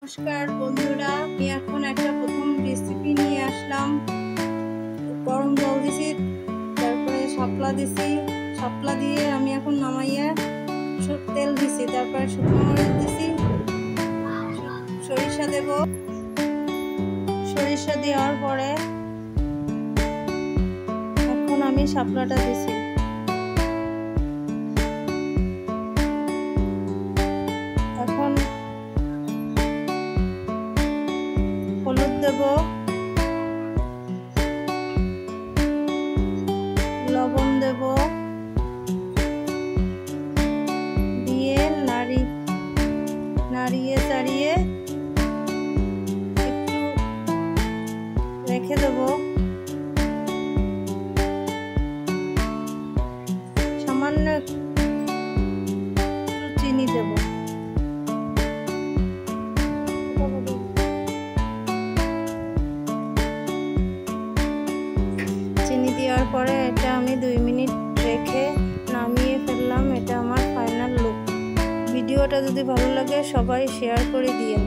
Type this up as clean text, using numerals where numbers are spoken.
নমস্কার বন্ধুরা, আমি এখন একটা প্রথম রেসিপি নিয়ে আসলাম। গরম জল দিছি, তারপরে শাপলা দিছি, শাপলা দিয়ে আমি এখন নামাইয়া তেল দিছি, তারপরে শুকনো মরিচ দিছি, সরিষা দেব। সরিষা দেওয়ার পরে এখন আমি শাপলাটা দিছি। এখন হলুদ দেব, লবণ দেব, দিয়ে নাড়িয়ে চাড়িয়ে একটু রেখে দেব। সামান্য চিনি দেব। চিনি দেওয়ার পরে এটা আমি 2 মিনিট রেখে নামিয়ে ফেললাম। এটা আমার ফাইনাল লুক। ভিডিওটা যদি ভালো লাগে সবাই শেয়ার করে দিয়েন।